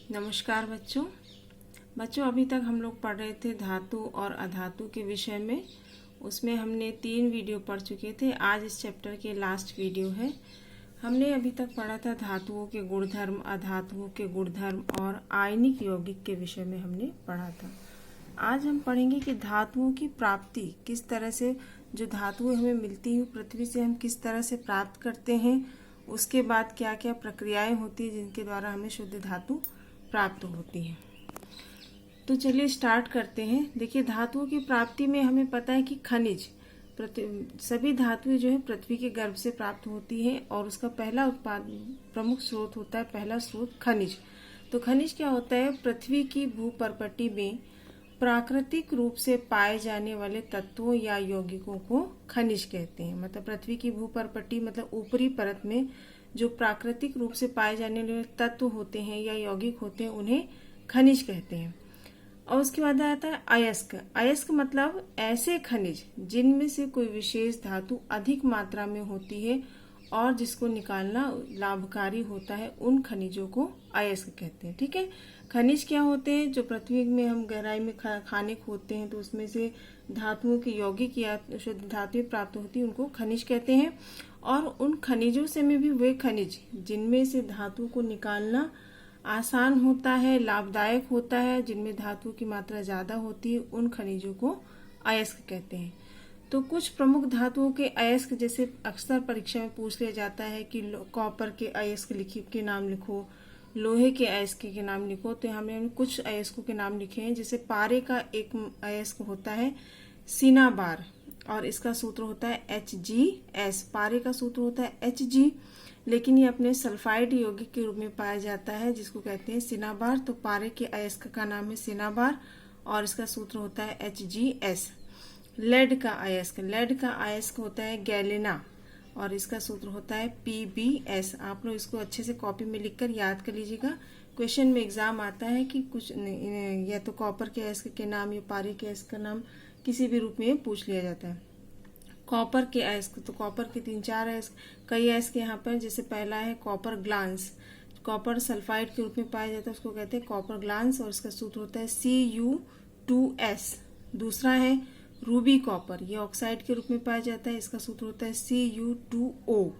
नमस्कार बच्चों अभी तक हम लोग पढ़ रहे थे धातु और अधातु के विषय में। उसमें हमने 3 वीडियो पढ़ चुके थे। आज इस चैप्टर के लास्ट वीडियो है। हमने अभी तक पढ़ा था धातुओं के गुणधर्म, अधातुओं के गुणधर्म और आयनिक यौगिक के विषय में हमने पढ़ा था। आज हम पढ़ेंगे कि धातुओं की प्राप्ति किस तरह से, जो धातुएं हमें मिलती हैं पृथ्वी से, हम किस तरह से प्राप्त करते हैं, उसके बाद क्या क्या प्रक्रियाएं होती हैं जिनके द्वारा हमें शुद्ध धातु प्राप्त होती है। तो चलिए स्टार्ट करते हैं। देखिए, धातुओं की प्राप्ति में हमें पता है कि खनिज, सभी धातुएं जो है पृथ्वी के गर्भ से प्राप्त होती हैं और उसका पहला उत्पाद प्रमुख स्रोत होता है, पहला स्रोत खनिज। तो खनिज क्या होता है? पृथ्वी की भूपर्पट्टी में प्राकृतिक रूप से पाए जाने वाले तत्वों या यौगिकों को खनिज कहते हैं। मतलब पृथ्वी की भूपर्पट्टी मतलब ऊपरी परत में जो प्राकृतिक रूप से पाए जाने वाले तत्व होते हैं या यौगिक होते हैं उन्हें खनिज कहते हैं। और उसके बाद आता है अयस्क। अयस्क मतलब ऐसे खनिज जिनमें से कोई विशेष धातु अधिक मात्रा में होती है और जिसको निकालना लाभकारी होता है, उन खनिजों को अयस्क कहते हैं। ठीक है। खनिज क्या होते हैं? जो पृथ्वी में हम गहराई में खाने खोदते हैं तो उसमें से धातुओं की यौगिक या शुद्ध धातुएं प्राप्त होती है, उनको खनिज कहते हैं। और उन खनिजों से में भी वे खनिज जिनमें से धातु को निकालना आसान होता है, लाभदायक होता है, जिनमें धातु की मात्रा ज्यादा होती है, उन खनिजों को अयस्क कहते हैं। तो कुछ प्रमुख धातुओं के अयस्क, जैसे अक्सर परीक्षा में पूछ लिया जाता है कि कॉपर के अयस्क के नाम लिखो, लोहे के अयस्क के नाम लिखो। तो हमने कुछ अयस्कों के नाम लिखे हैं। जैसे पारे का एक अयस्क होता है सिनाबार और इसका सूत्र होता है Hgs। पारे का सूत्र होता है Hg, लेकिन ये अपने सल्फाइड यौगिक के रूप में पाया जाता है जिसको कहते हैं सिनाबार। तो पारे के अयस्क का नाम है सिनाबार और इसका सूत्र होता है Hgs। लेड का अयस्क होता है गैलेना और इसका सूत्र होता है Pbs। आप लोग इसको अच्छे से कॉपी में लिखकर याद कर लीजिएगा। क्वेश्चन में एग्जाम आता है कि कुछ या तो कॉपर के अयस्क के नाम या पारे के अयस्क का नाम किसी भी रूप में पूछ लिया जाता है। कॉपर के अयस्क, तो कॉपर के 3-4 अयस्क, कई अयस्क यहाँ पर। जैसे पहला है कॉपर ग्लांस, कॉपर सल्फाइड के रूप में पाया जाता है, उसको कहते हैं कॉपर ग्लांस और इसका सूत्र होता है Cu2S। दूसरा है रूबी कॉपर, ये ऑक्साइड के रूप में पाया जाता है, इसका सूत्र होता है Cu2O।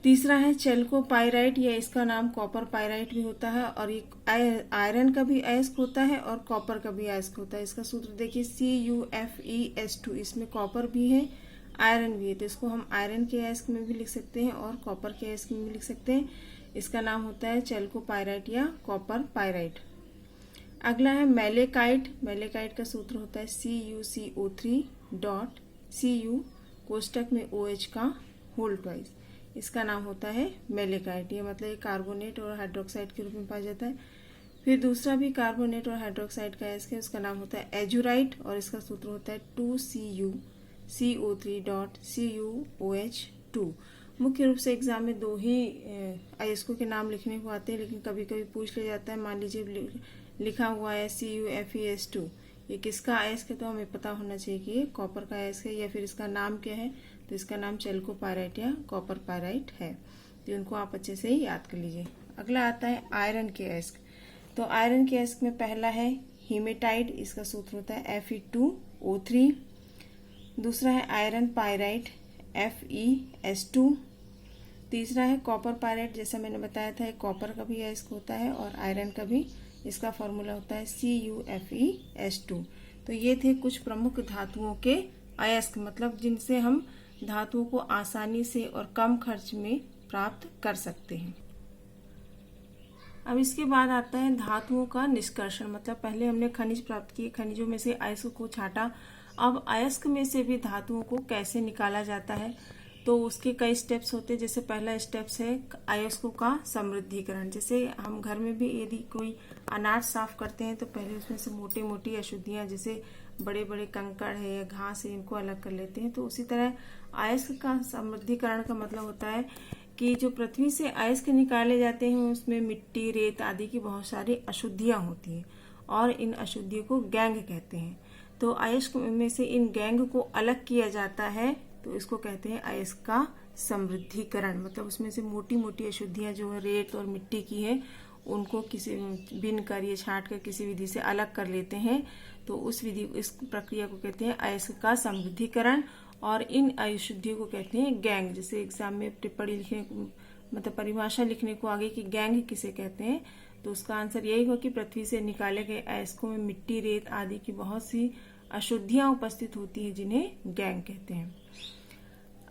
तीसरा है चेल्को पाइराइट, या इसका नाम कॉपर पाइराइट भी होता है और ये आयरन का भी अयस्क होता है और कॉपर का भी अयस्क होता है। इसका सूत्र देखिए CuFeS2। इसमें कॉपर भी है, आयरन भी है, तो इसको हम आयरन के अयस्क में भी लिख सकते हैं और कॉपर के अयस्क में भी लिख सकते हैं। इसका नाम होता है चेल्को पाइराइट या कॉपर पाइराइट। अगला है मेलेकाइट का सूत्र होता है CuCO3 डॉट Cu कोष्टक में OH का होल ट्वाइस। इसका नाम होता है मेलेकाइट। ये मतलब एक कार्बोनेट और हाइड्रोक्साइड के रूप में पाया जाता है। फिर दूसरा भी कार्बोनेट और हाइड्रोक्साइड का अयस्क है, उसका नाम होता है एजुराइट और इसका सूत्र होता है 2CuCO3 डॉट CuOH2। मुख्य रूप से एग्जाम में 2 ही अयस्कों के नाम लिखने को आते हैं, लेकिन कभी कभी पूछ लिया जाता है। मान लीजिए लिखा हुआ है CuFeS2, ये किसका अयस्क है? तो हमें पता होना चाहिए कि ये कॉपर का अयस्क है या फिर इसका नाम क्या है। तो इसका नाम चेल्को पाइराइट या कॉपर पाइराइट है। तो इनको आप अच्छे से ही याद कर लीजिए। अगला आता है आयरन के अयस्क। तो आयरन के अयस्क में पहला है हीमेटाइट, इसका सूत्र होता है Fe2O3। दूसरा है आयरन पाइराइट FeS2। तीसरा है कॉपर पाइराइट, जैसा मैंने बताया था, कॉपर का भी अयस्क होता है और आयरन का भी। इसका फॉर्मूला होता है CuFeS2। तो ये थे कुछ प्रमुख धातुओं के अयस्क, मतलब जिनसे हम धातुओं को आसानी से और कम खर्च में प्राप्त कर सकते हैं। अब इसके बाद आता है धातुओं का निष्कर्षण। मतलब पहले हमने खनिज प्राप्त किए, खनिजों में से अयस्क को छांटा। अब अयस्क में से भी धातुओं को कैसे निकाला जाता है, तो उसके कई स्टेप्स होते हैं। जैसे पहला स्टेप्स है अयस्कों का समृद्धिकरण। जैसे हम घर में भी यदि कोई अनाज साफ करते हैं तो पहले उसमें से मोटी मोटी अशुद्धियां, जैसे बड़े बड़े कंकड़ है या घास है, इनको अलग कर लेते हैं। तो उसी तरह अयस्क का समृद्धिकरण का मतलब होता है कि जो पृथ्वी से अयस्क निकाले जाते हैं उसमें मिट्टी, रेत आदि की बहुत सारी अशुद्धियां होती हैं और इन अशुद्धियों को गैंग कहते हैं। तो अयस्क में से इन गैंग को अलग किया जाता है, तो इसको कहते हैं अयस्क का समृद्धिकरण। मतलब उसमें से मोटी मोटी अशुद्धियां जो है रेत और मिट्टी की है, उनको किसी बिन कर या छांट कर किसी विधि से अलग कर लेते हैं, तो इस प्रक्रिया को कहते हैं अयस्क का समृद्धिकरण। और इन अशुद्धियों को कहते हैं गैंग। जैसे एग्जाम में टिप्पणी लिखने मतलब परिभाषा लिखने को आगे कि गैंग किसे कहते हैं, तो उसका आंसर यही होगा कि पृथ्वी से निकाले गए अयस्कों में मिट्टी, रेत आदि की बहुत सी अशुद्धियां उपस्थित होती है, जिन्हें गैंग कहते हैं।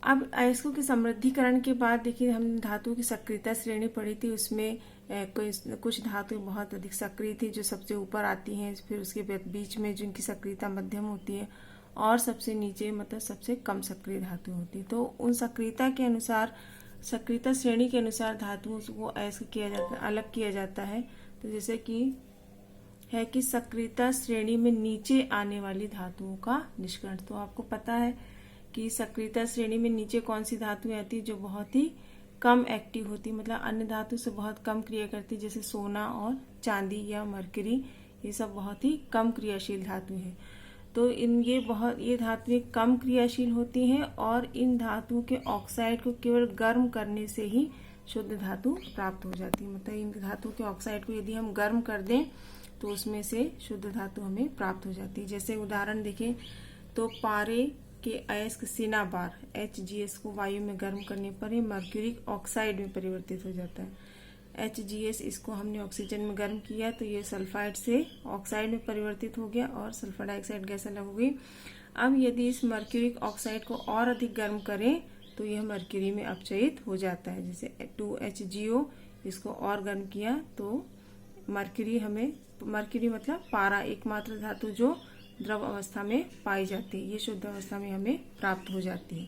अब अयस्कों के समृद्धिकरण के बाद देखिए हमने धातुओं की सक्रियता श्रेणी पढ़ी थी। उसमें कुछ धातुएं बहुत अधिक सक्रिय थी जो सबसे ऊपर आती हैं, फिर उसके बीच में जिनकी सक्रियता मध्यम होती है, और सबसे नीचे मतलब सबसे कम सक्रिय धातु होती है। तो उन सक्रियता के अनुसार, सक्रियता श्रेणी के अनुसार धातुओं को अयस्क किया जाता है, अलग किया जाता है। तो जैसे कि है कि सक्रियता श्रेणी में नीचे आने वाली धातुओं का निष्कर्षण। तो आपको पता है कि सक्रियता श्रेणी में नीचे कौन सी धातुएं आती है जो बहुत ही कम एक्टिव होती, मतलब अन्य धातु से बहुत कम क्रिया करती, जैसे सोना और चांदी या मरकरी, ये सब बहुत ही कम क्रियाशील धातु हैं। तो ये धातुएं कम क्रियाशील होती हैं और इन धातुओं के ऑक्साइड को केवल गर्म करने से ही शुद्ध धातु प्राप्त हो जाती है। मतलब इन धातुओं के ऑक्साइड को यदि हम गर्म कर दें तो उसमें से शुद्ध धातु हमें प्राप्त हो जाती है। जैसे उदाहरण देखें तो पारे के अयस्क सिनाबार HgS को वायु में गर्म करने पर ही मर्क्यूरिक ऑक्साइड में परिवर्तित हो जाता है। HgS इसको हमने ऑक्सीजन में गर्म किया तो ये सल्फाइड से ऑक्साइड में परिवर्तित हो गया और सल्फर डाइऑक्साइड गैस अलग हो गई। अब यदि इस मर्क्यूरिक ऑक्साइड को और अधिक गर्म करें तो यह मर्क्यूरी में अपचयित हो जाता है। जैसे 2HgO, इसको और गर्म किया तो मर्क्यूरी मतलब पारा, एकमात्र धातु जो द्रव अवस्था में पाई जाती है, ये शुद्ध अवस्था में हमें प्राप्त हो जाती है।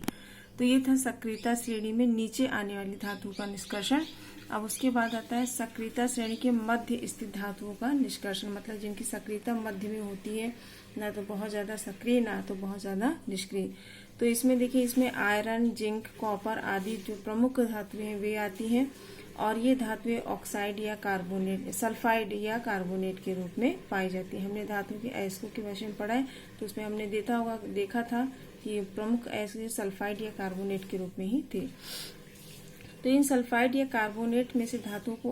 तो ये था सक्रियता श्रेणी में नीचे आने वाली धातु का निष्कर्षण। अब उसके बाद आता है सक्रियता श्रेणी के मध्य स्थित धातुओं का निष्कर्षण, मतलब जिनकी सक्रियता मध्य में होती है, ना तो बहुत ज्यादा सक्रिय ना तो बहुत ज्यादा निष्क्रिय। तो इसमें देखिए, इसमें आयरन, जिंक, कॉपर आदि जो प्रमुख धातुएं हैं वे आती हैं, और ये धातुएं ऑक्साइड या कार्बोनेट, सल्फाइड या कार्बोनेट के रूप में पाई जाती है। हमने धातुओं के अयस्कों के विषय में पढ़ा है, तो उसमें हमने देखा था कि प्रमुख अयस्क सल्फाइड या कार्बोनेट के रूप में ही थे। तो इन सल्फाइड या कार्बोनेट में से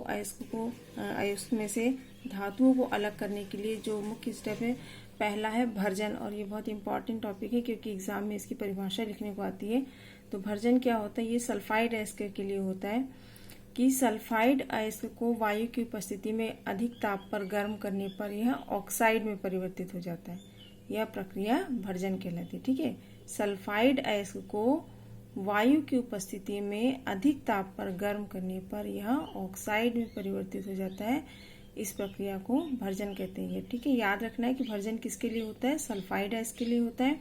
अयस्क में से धातुओं को अलग करने के लिए जो मुख्य स्टेप है, पहला है भर्जन, और ये बहुत इंपॉर्टेंट टॉपिक है क्योंकि एग्जाम में इसकी परिभाषा लिखने को आती है। तो भर्जन क्या होता है, ये सल्फाइड अयस्क के लिए होता है कि सल्फाइड अयस्क को वायु की उपस्थिति में अधिक ताप पर गर्म करने पर यह ऑक्साइड में परिवर्तित हो जाता है। यह प्रक्रिया भर्जन कहलाती है। ठीक है, सल्फाइड अयस्क को वायु की उपस्थिति में अधिक ताप पर गर्म करने पर यह ऑक्साइड में परिवर्तित हो जाता है। इस प्रक्रिया को भर्जन कहते हैं। ठीक है, याद रखना है कि भर्जन किसके लिए होता है, सल्फाइड अयस्क के लिए होता है।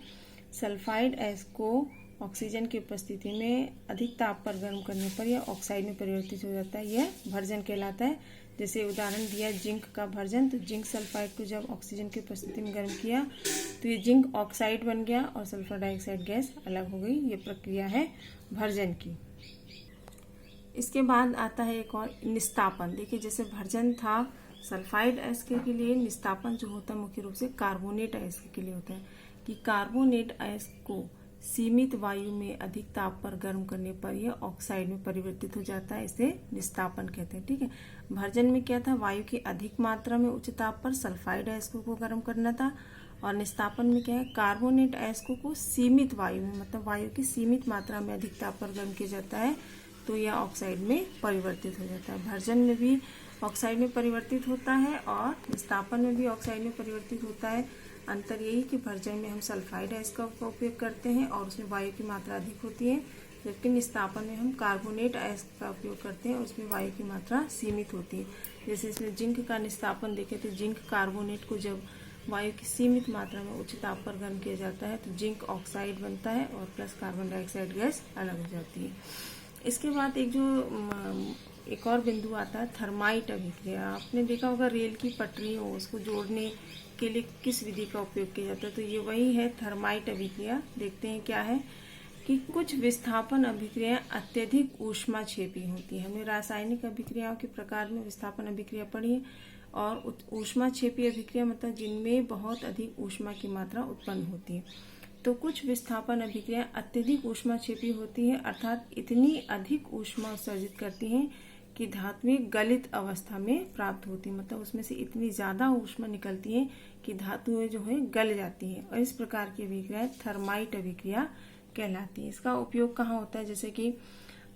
सल्फाइड अयस्क को ऑक्सीजन की उपस्थिति में अधिक ताप पर गर्म करने पर यह ऑक्साइड में परिवर्तित हो जाता है, यह भर्जन कहलाता है। जैसे उदाहरण दिया जिंक का भर्जन, तो जिंक सल्फाइड को जब ऑक्सीजन की उपस्थिति में गर्म किया तो ये जिंक ऑक्साइड बन गया और सल्फर डाइऑक्साइड गैस अलग हो गई। ये प्रक्रिया है भर्जन की। इसके बाद आता है एक और निस्तापन। देखिए, जैसे भर्जन था सल्फाइड अयस्क के लिए, निस्तापन जो होता है मुख्य रूप से कार्बोनेट अयस्क के लिए होता है कि कार्बोनेट अयस्क को सीमित वायु में अधिक ताप पर गर्म करने पर यह ऑक्साइड में परिवर्तित हो जाता है। इसे निस्तापन कहते हैं। ठीक है, भर्जन में क्या था, वायु की अधिक मात्रा में उच्च ताप पर सल्फाइड अयस्कों को गर्म करना था, और निस्तापन में क्या है, कार्बोनेट अयस्कों को सीमित वायु में, मतलब वायु की सीमित मात्रा में अधिक ताप पर गर्म किया जाता है, तो यह ऑक्साइड में परिवर्तित हो जाता है। भर्जन में भी ऑक्साइड में परिवर्तित होता है और निस्तापन में भी ऑक्साइड में परिवर्तित होता है। अंतर यही कि भर्जन में हम सल्फाइड अयस्क का उपयोग करते हैं और उसमें वायु की मात्रा अधिक होती है, जबकि निस्तापन में हम कार्बोनेट अयस्क का उपयोग करते हैं और उसमें वायु की मात्रा सीमित होती है। जैसे इसमें जिंक का निस्तापन देखें तो जिंक कार्बोनेट को जब वायु की सीमित मात्रा में उच्च ताप पर गर्म किया जाता है तो जिंक ऑक्साइड बनता है और प्लस कार्बन डाइऑक्साइड गैस अलग हो जाती है। इसके बाद एक और बिंदु आता है थर्माइट अभिक्रिया। आपने देखा होगा रेल की पटरियों उसको जोड़ने के लिए किस विधि का उपयोग किया जाता है, तो ये वही है थर्माइट अभिक्रिया। देखते हैं क्या है कि कुछ विस्थापन अभिक्रियाएं अत्यधिक ऊष्माक्षेपी होती है। हमने रासायनिक अभिक्रियाओं के प्रकार में विस्थापन अभिक्रिया पढ़ी है, और ऊष्माक्षेपी अभिक्रिया मतलब जिनमें बहुत अधिक ऊष्मा की मात्रा उत्पन्न होती है। तो कुछ विस्थापन अभिक्रिया अत्यधिक ऊष्माक्षेपी होती है, अर्थात इतनी अधिक ऊष्मा उत्सर्जित करती हैं कि धातुएं गलित अवस्था में प्राप्त होती है, मतलब उसमें से इतनी ज्यादा ऊष्मा निकलती है कि धातुएं जो है गल जाती है, और इस प्रकार की अभिक्रिया थर्माइट अभिक्रिया कहलाती है। इसका उपयोग कहाँ होता है, जैसे कि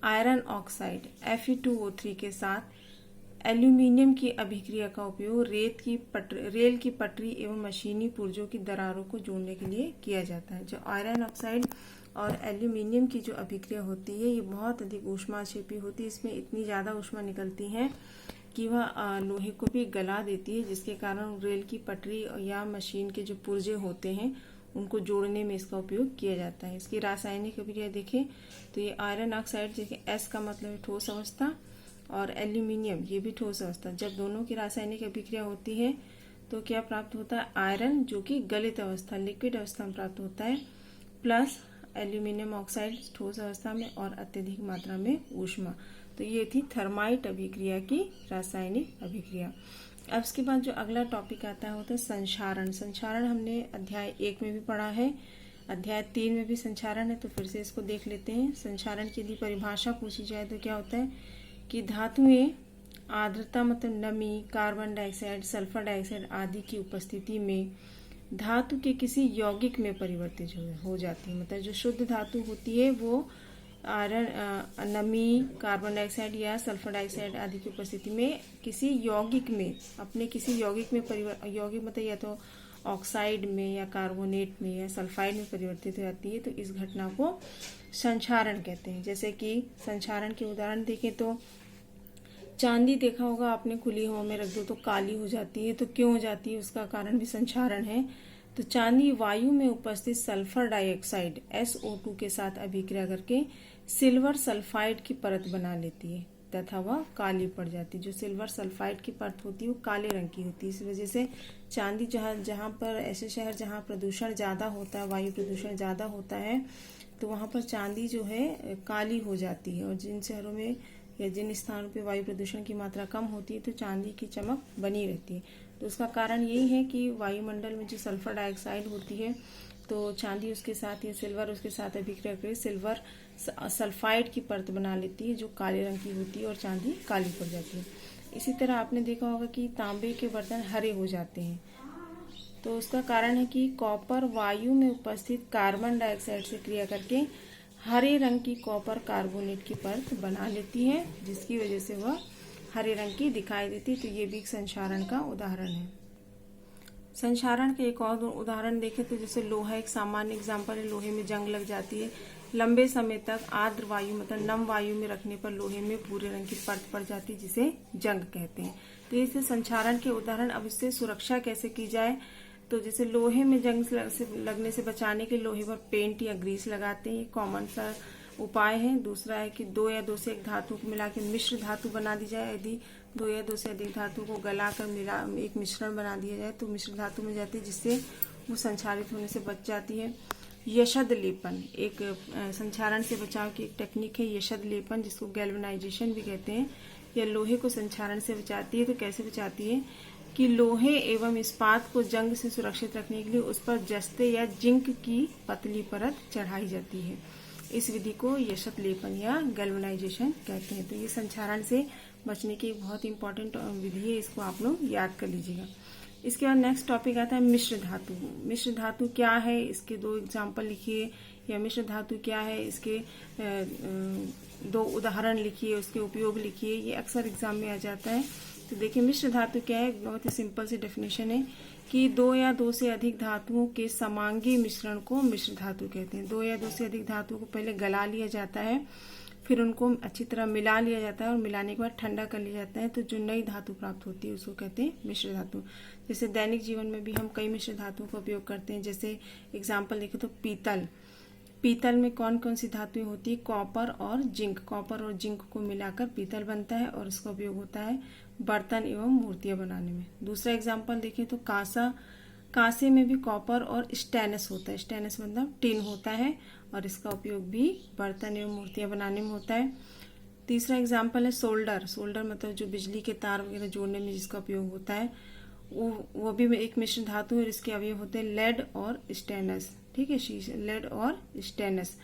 आयरन ऑक्साइड Fe2O3 के साथ एल्यूमिनियम की अभिक्रिया का उपयोग रेल की पटरी एवं मशीनी पुर्जों की दरारों को जोड़ने के लिए किया जाता है। जो आयरन ऑक्साइड और एल्यूमिनियम की जो अभिक्रिया होती है ये बहुत अधिक ऊष्माक्षेपी होती है। इसमें इतनी ज्यादा ऊष्मा निकलती है कि वह लोहे को भी गला देती है, जिसके कारण रेल की पटरी या मशीन के जो पुर्जे होते हैं उनको जोड़ने में इसका उपयोग किया जाता है। इसकी रासायनिक अभिक्रिया देखें तो ये आयरन ऑक्साइड, जैसे S का मतलब है ठोस अवस्था, और एल्यूमिनियम ये भी ठोस अवस्था। जब दोनों की रासायनिक अभिक्रिया होती है तो क्या प्राप्त होता है, आयरन जो कि गलित अवस्था लिक्विड अवस्था में प्राप्त होता है, प्लस एल्यूमिनियम ऑक्साइड ठोस अवस्था में और अत्यधिक मात्रा में ऊष्मा। तो ये थी थर्माइट अभिक्रिया की रासायनिक अभिक्रिया। अब इसके बाद जो अगला टॉपिक आता है होता है संक्षारण। संक्षारण हमने अध्याय 1 में भी पढ़ा है, अध्याय 3 में भी संक्षारण है, तो फिर से इसको देख लेते हैं। संक्षारण की यदि परिभाषा पूछी जाए तो क्या होता है कि धातुएं आर्द्रता मतलब नमी, कार्बन डाइऑक्साइड, सल्फर डाइऑक्साइड आदि की उपस्थिति में धातु के किसी यौगिक में परिवर्तित हो जाती है। मतलब जो शुद्ध धातु होती है वो आयरन, नमी, कार्बन डाइऑक्साइड या सल्फर डाइऑक्साइड आदि की उपस्थिति में किसी यौगिक में, अपने किसी यौगिक में यौगिक मतलब या तो ऑक्साइड में या कार्बोनेट में या सल्फाइड में परिवर्तित हो जाती है, तो इस घटना को संक्षारण कहते हैं। जैसे कि संक्षारण के उदाहरण देखें तो चांदी देखा होगा आपने, खुली हवा में रख दो तो काली हो जाती है। तो क्यों हो जाती है, उसका कारण भी संक्षारण है। तो चांदी वायु में उपस्थित सल्फर डाइऑक्साइड SO2 के साथ अभिक्रिया करके सिल्वर सल्फाइड की परत बना लेती है तथा वह काली पड़ जाती है। जो सिल्वर सल्फाइड की परत होती है वो काले रंग की होती है। इस वजह से चांदी जहाँ पर ऐसे शहर जहाँ प्रदूषण ज्यादा होता है, वायु प्रदूषण ज्यादा होता है, तो वहां पर चांदी जो है काली हो जाती है। और जिन शहरों में या जिन स्थानों पे वायु प्रदूषण की मात्रा कम होती है तो चांदी की चमक बनी रहती है। तो उसका कारण यही है कि वायुमंडल में जो सल्फर डाइऑक्साइड होती है तो चांदी उसके साथ या सिल्वर उसके साथ अभिक्रिया कर सिल्वर सल्फाइड की परत बना लेती है जो काले रंग की होती है और चांदी काली पड़ जाती है। इसी तरह आपने देखा होगा कि तांबे के बर्तन हरे हो जाते हैं, तो उसका कारण है कि कॉपर वायु में उपस्थित कार्बन डाइऑक्साइड से क्रिया करके हरे रंग की कॉपर कार्बोनेट की परत बना लेती है, जिसकी वजह से वह हरे रंग की दिखाई देती है। तो ये भी एक संक्षारण का उदाहरण है। संक्षारण के एक और उदाहरण देखें तो जैसे लोहा एक सामान्य एग्जाम्पल है। लोहे में जंग लग जाती है, लंबे समय तक आर्द्र वायु मतलब नम वायु में रखने पर लोहे में भूरे रंग की परत पड़ जाती है, जिसे जंग कहते हैं। तो इसे संक्षारण के उदाहरण। अब इससे सुरक्षा कैसे की जाए, तो जैसे लोहे में जंग लगने से बचाने के लोहे पर पेंट या ग्रीस लगाते हैं, ये कॉमन सा उपाय है। दूसरा है कि 2 या 2 से 1 धातु को मिला के मिश्र धातु बना दी जाए। यदि 2 या 2 से अधिक धातु को गलाकर मिला एक मिश्रण बना दिया जाए तो मिश्र धातु मिल जाती है, जिससे वो संक्षारित होने से बच जाती है। यशद लेपन एक संक्षारण से बचाव की एक टेक्निक है। यशद लेपन, जिसको गैल्वेनाइजेशन भी कहते हैं, यह लोहे को संक्षारण से बचाती है। तो कैसे बचाती है कि लोहे एवं इस्पात को जंग से सुरक्षित रखने के लिए उस पर जस्ते या जिंक की पतली परत चढ़ाई जाती है। इस विधि को यशद लेपन या गैल्वेनाइजेशन कहते हैं। तो ये संक्षारण से बचने की एक बहुत इंपॉर्टेंट विधि है, इसको आप लोग याद कर लीजिएगा। इसके बाद नेक्स्ट टॉपिक आता है मिश्र धातु। मिश्र धातु क्या है, इसके 2 एग्जाम्पल लिखिए, या मिश्र धातु क्या है इसके 2 उदाहरण लिखिए, उसके उपयोग लिखिए। ये अक्सर एग्जाम में आ जाता है। तो देखिए मिश्र धातु क्या है, बहुत ही सिंपल सी डेफिनेशन है कि 2 या 2 से अधिक धातुओं के समांगी मिश्रण को मिश्र धातु कहते हैं। 2 या 2 से अधिक धातुओं को पहले गला लिया जाता है, फिर उनको अच्छी तरह मिला लिया जाता है और मिलाने के बाद ठंडा कर लिया जाता है, तो जो नई धातु प्राप्त होती है उसको कहते हैं मिश्र धातु। जैसे दैनिक जीवन में भी हम कई मिश्र धातुओं का उपयोग करते हैं। जैसे एग्जाम्पल देखें तो पीतल में कौन कौन सी धातुएं होती है, कॉपर और जिंक। कॉपर और जिंक को मिलाकर पीतल बनता है और इसका उपयोग होता है बर्तन एवं मूर्तियां बनाने में। दूसरा एग्जाम्पल देखें तो कांसे में भी कॉपर और स्टेनस होता है। स्टेनस मतलब टिन होता है और इसका उपयोग भी बर्तन एवं मूर्तियां बनाने में होता है। तीसरा एग्जाम्पल है सोल्डर मतलब जो बिजली के तार वगैरह जोड़ने में जिसका उपयोग होता है, वो भी एक मिश्र धातु है और इसके अवयव होते हैं लेड और स्टेनस। ठीक है, लेड और स्टेनस।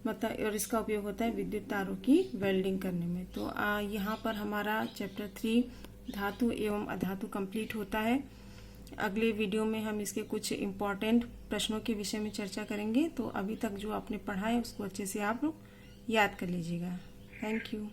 मतलब और इसका उपयोग होता है विद्युत तारों की वेल्डिंग करने में। तो यहाँ पर हमारा चैप्टर 3 धातु एवं अधातु कंप्लीट होता है। अगले वीडियो में हम इसके कुछ इम्पॉर्टेंट प्रश्नों के विषय में चर्चा करेंगे। तो अभी तक जो आपने पढ़ा है उसको अच्छे से आप याद कर लीजिएगा। Thank you.